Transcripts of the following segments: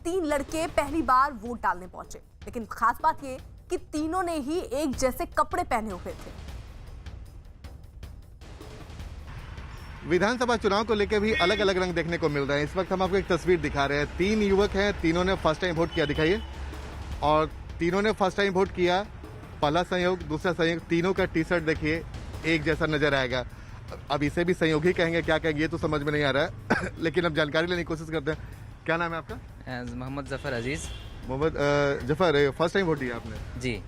तीन लड़के पहली बार वोट डालने पहुंचे, लेकिन खास बात ये कि तीनों ने ही एक जैसे कपड़े पहने हुए थे। विधानसभा चुनाव को लेकर भी अलग अलग रंग देखने को मिल रहे हैं। इस वक्त हम आपको एक तस्वीर दिखा रहे हैं। तीन युवक हैं, तीनों ने फर्स्ट टाइम वोट किया, दिखाइए। और तीनों ने फर्स्ट टाइम वोट किया। पहला संयोग, दूसरा संयोग, तीनों का टी शर्ट देखिए एक जैसा नजर आएगा। अब इसे भी संयोग ही कहेंगे, क्या कहेंगे ये तो समझ में नहीं आ रहा है लेकिन अब जानकारी लेने की कोशिश करते हैं। क्या नाम है आपका? Mohammad Zafar Aziz. Mohammad Zafar, first time vote दिया आपने जी।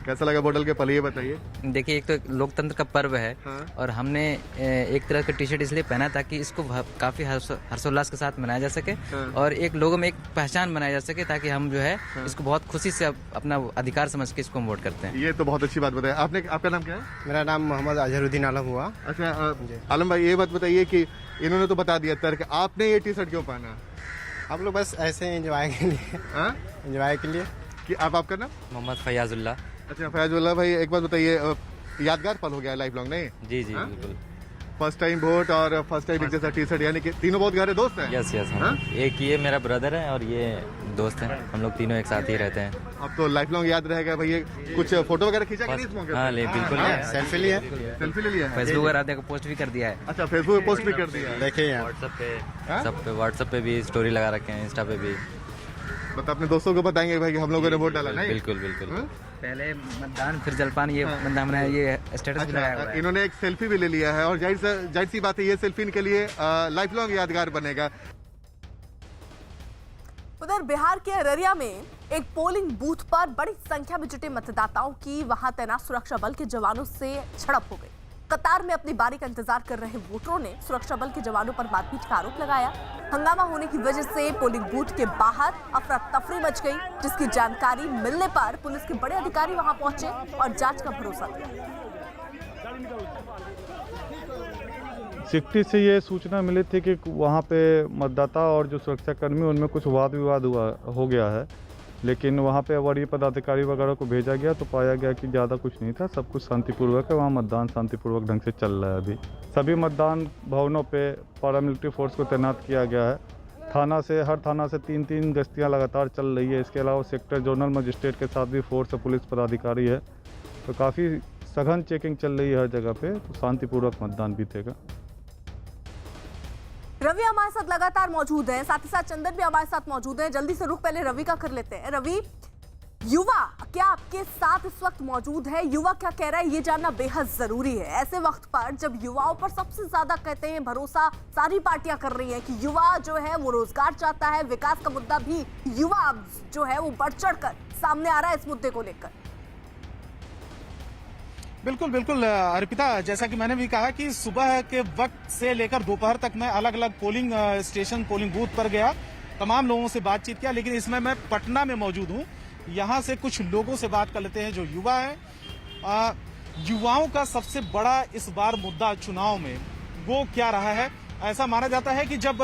कैसा लगा वोट डाल के? पहले ये बताइए। देखिए, एक तो लोकतंत्र का पर्व है। हाँ। और हमने एक तरह का टी शर्ट इसलिए पहना ताकि इसको काफी हर्षोल्लास के साथ मनाया जा सके। हाँ। और एक लोगों में एक पहचान बनाया जा सके ताकि हम जो है इसको बहुत खुशी से अपना अधिकार समझ के इसको हम वोट करते हैं। ये तो बहुत अच्छी बात बताया आपने। आपका नाम क्या है? मेरा नाम मोहम्मद अजहरुद्दीन आलम हुआ। अच्छा आलम भाई, ये बात बताइए कि इन्होंने तो बता दिया तर्क, आपने ये टी शर्ट क्यों पहना? हम लोग बस ऐसे एंजॉय के लिए। एंजॉय के लिए। कि आपका नाम? मोहम्मद फयाजुल्ला। अच्छा फयाजुल्ला भाई, एक बात बताइए, यादगार पल हो गया लाइफ लॉन्ग, नहीं? जी जी बिल्कुल। फर्स्ट टाइम वोट और फर्स्ट टाइम एक जैसा टी शर्ट, यानी कि तीनों बहुत गहरे दोस्त हैं। Yes yes. एक ये मेरा ब्रदर है और ये दोस्त है, हम लोग तीनों एक साथ ही रहते हैं। अब तो लाइफ लॉन्ग याद रहेगा भाई। कुछ फोटो वगैरह खींचा कि नहीं इस मौके? हाँ बिल्कुल। सेल्फी लिया। सेल्फी ले लिया है? फेसबुक वगैरह देखो पोस्ट भी कर दिया है। अच्छा फेसबुक पे पोस्ट भी कर दिया है। देखिए यहाँ व्हाट्सएप पे, सब पे, व्हाट्सएप पे भी स्टोरी लगा रखे हैं, इंस्टा पे भी। मतलब अपने दोस्तों को बताएंगे भाई कि हम लोगों ने वोट डाला, नहीं? बिल्कुल बिल्कुल। पहले मतदान फिर जलपान, ये हमने ये स्टेटस भी लगाया हुआ है। इन्होंने एक सेल्फी भी ले लिया है और जाहिर सी बात है ये सेल्फी इनके लिए लाइफ लॉन्ग यादगार बनेगा। उधर बिहार के अररिया में एक पोलिंग बूथ पर बड़ी संख्या में जुटे मतदाताओं की वहां तैनात सुरक्षा बल के जवानों से झड़प हो गई। कतार में अपनी बारी का इंतजार कर रहे वोटरों ने सुरक्षा बल के जवानों पर मारपीट का आरोप लगाया। हंगामा होने की वजह से पोलिंग बूथ के बाहर अफरा तफरी मच गई, जिसकी जानकारी मिलने पर पुलिस के बड़े अधिकारी वहां पहुंचे और जांच का भरोसा दिया। सिक्टी से ये सूचना मिली थी कि वहाँ पे मतदाता और जो सुरक्षाकर्मी उनमें कुछ वाद विवाद हो गया है, लेकिन वहाँ पे वरीय पदाधिकारी वगैरह को भेजा गया तो पाया गया कि ज़्यादा कुछ नहीं था, सब कुछ शांतिपूर्वक है। वहाँ मतदान शांतिपूर्वक ढंग से चल रहा है। अभी सभी मतदान भवनों पे पैरामिलिट्री फोर्स को तैनात किया गया है। हर थाना से 3-3 गश्तियाँ लगातार चल रही है। इसके अलावा सेक्टर जोनल मजिस्ट्रेट के साथ भी फोर्स और पुलिस पदाधिकारी है, तो काफ़ी सघन चेकिंग चल रही है हर जगह पे, तो शांतिपूर्वक मतदान बीतेगा। रवि हमारे साथ लगातार मौजूद हैं, साथ ही साथ चंदन भी हमारे साथ मौजूद हैं। जल्दी से रुख पहले रवि का कर लेते हैं। रवि, युवा क्या आपके साथ इस वक्त मौजूद है? युवा क्या कह रहा है ये जानना बेहद जरूरी है ऐसे वक्त पर, जब युवाओं पर सबसे ज्यादा कहते हैं भरोसा सारी पार्टियां कर रही हैं कि युवा जो है वो रोजगार चाहता है, विकास का मुद्दा भी युवा जो है वो बढ़ चढ़ कर सामने आ रहा है इस मुद्दे को लेकर। बिल्कुल बिल्कुल अर्पिता, जैसा कि मैंने भी कहा कि सुबह के वक्त से लेकर दोपहर तक मैं अलग अलग पोलिंग स्टेशन, पोलिंग बूथ पर गया, तमाम लोगों से बातचीत किया, लेकिन इसमें मैं पटना में मौजूद हूँ। यहाँ से कुछ लोगों से बात कर लेते हैं जो युवा हैं। युवाओं का सबसे बड़ा इस बार मुद्दा चुनाव में वो क्या रहा है? ऐसा माना जाता है कि जब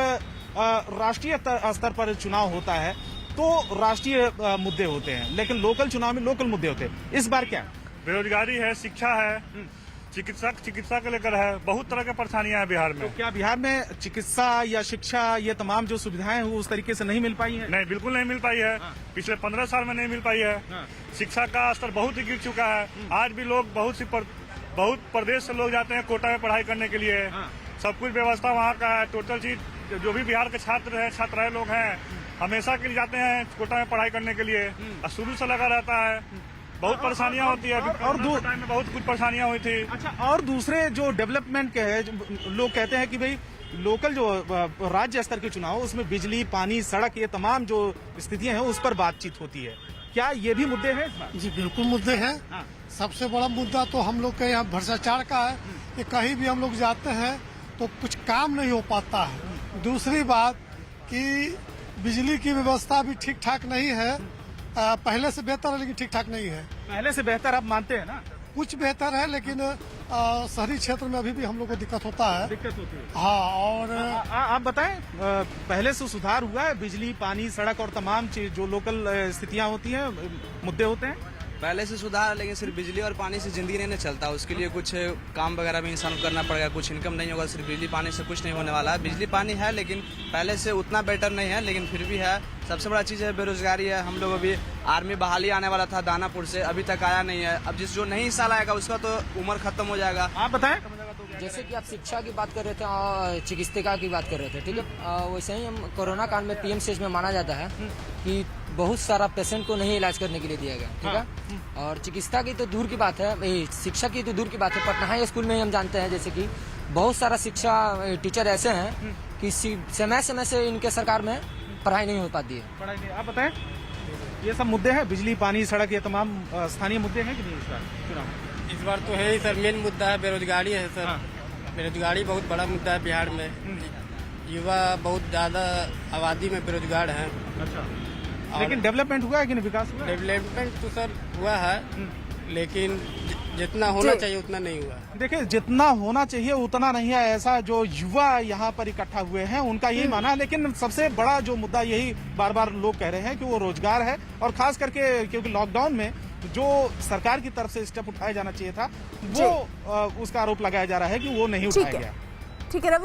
राष्ट्रीय स्तर पर चुनाव होता है तो राष्ट्रीय मुद्दे होते हैं, लेकिन लोकल चुनाव में लोकल मुद्दे होते हैं। इस बार क्या? बेरोजगारी है, शिक्षा है, चिकित्सा को लेकर है, बहुत तरह की परेशानियां हैं बिहार में। तो क्या बिहार में चिकित्सा या शिक्षा, ये तमाम जो सुविधाएं हैं वो उस तरीके से नहीं मिल पाई है? नहीं, बिल्कुल नहीं मिल पाई है। पिछले 15 साल में नहीं मिल पाई है। शिक्षा का स्तर बहुत ही गिर चुका है। आज भी लोग बहुत प्रदेश से लोग जाते हैं कोटा में पढ़ाई करने के लिए। सब कुछ व्यवस्था वहाँ का है, टोटल चीज जो भी बिहार के छात्र लोग हैं हमेशा के लिए जाते हैं कोटा में पढ़ाई करने के लिए, शुरू से लगा रहता है। बहुत परेशानियां होती है और टाइम में बहुत कुछ परेशानियां हुई थी। अच्छा, और दूसरे जो डेवलपमेंट के हैं, लोग कहते हैं कि भाई लोकल जो राज्य स्तर के चुनाव उसमें बिजली, पानी, सड़क, ये तमाम जो स्थितियां हैं उस पर बातचीत होती है। क्या ये भी मुद्दे हैं? जी बिल्कुल मुद्दे हैं। सबसे बड़ा मुद्दा तो हम लोग के यहाँ भ्रष्टाचार का है कि कहीं भी हम लोग जाते हैं तो कुछ काम नहीं हो पाता है। दूसरी बात कि बिजली की व्यवस्था भी ठीक ठाक नहीं है। पहले से बेहतर है लेकिन ठीक ठाक नहीं है। पहले से बेहतर आप मानते हैं ना? कुछ बेहतर है लेकिन शहरी क्षेत्र में अभी भी हम लोग को दिक्कत होता है। दिक्कत होती है। हाँ, और आप बताएं, पहले से सुधार हुआ है? बिजली, पानी, सड़क और तमाम चीज जो लोकल स्थितियां होती हैं, मुद्दे होते हैं? पहले से सुधार, लेकिन सिर्फ बिजली और पानी से जिंदगी नहीं चलता। उसके लिए कुछ काम वगैरह भी इंसान को करना पड़ेगा, कुछ इनकम नहीं होगा। सिर्फ बिजली पानी से कुछ नहीं होने वाला है। बिजली पानी है लेकिन पहले से उतना बेटर नहीं है, लेकिन फिर भी है। सबसे बड़ा चीज़ है बेरोजगारी है। हम लोग अभी आर्मी बहाली आने वाला था दानापुर से, अभी तक आया नहीं है। अब जो नहीं हिस्सा लाएगा उसका तो उम्र खत्म हो जाएगा। आप बताएं। जैसे कि आप शिक्षा की बात कर रहे थे और चिकित्सा की बात कर रहे थे, ठीक है। वैसे ही हम कोरोना काल में पीएमसीएच में माना जाता है कि बहुत सारा पेशेंट को नहीं इलाज करने के लिए दिया गया, ठीक है। और चिकित्सा की तो दूर की बात है, शिक्षा की तो दूर की बात है। पटना हाई स्कूल में ही हम जानते हैं जैसे कि बहुत सारा शिक्षा टीचर ऐसे हैं कि समय समय से इनके सरकार में पढ़ाई नहीं हो पाती है। पढ़ाई नहीं। आप बताएं, ये सब मुद्दे हैं, बिजली पानी सड़क, ये तमाम स्थानीय मुद्दे हैं कि नहीं इस बार चुनाव में? इस बार तो है ही सर, मेन मुद्दा है बेरोजगारी है सर। बेरोजगारी बहुत बड़ा मुद्दा है बिहार में। युवा बहुत ज्यादा आबादी में बेरोजगार है। अच्छा, लेकिन डेवलपमेंट हुआ है कि नहीं, विकास हुआ है? डेवलपमेंट तो सर हुआ है, लेकिन जितना होना चाहिए उतना नहीं हुआ। देखिए, जितना होना चाहिए उतना नहीं है, ऐसा जो युवा यहाँ पर इकट्ठा हुए हैं उनका यही मानना है। लेकिन सबसे बड़ा जो मुद्दा यही बार बार लोग कह रहे हैं कि वो रोजगार है, और खास करके क्योंकि लॉकडाउन में जो सरकार की तरफ से स्टेप उठाया जाना चाहिए था वो उसका आरोप लगाया जा रहा है कि वो नहीं उठाया गया। ठीक है रवि।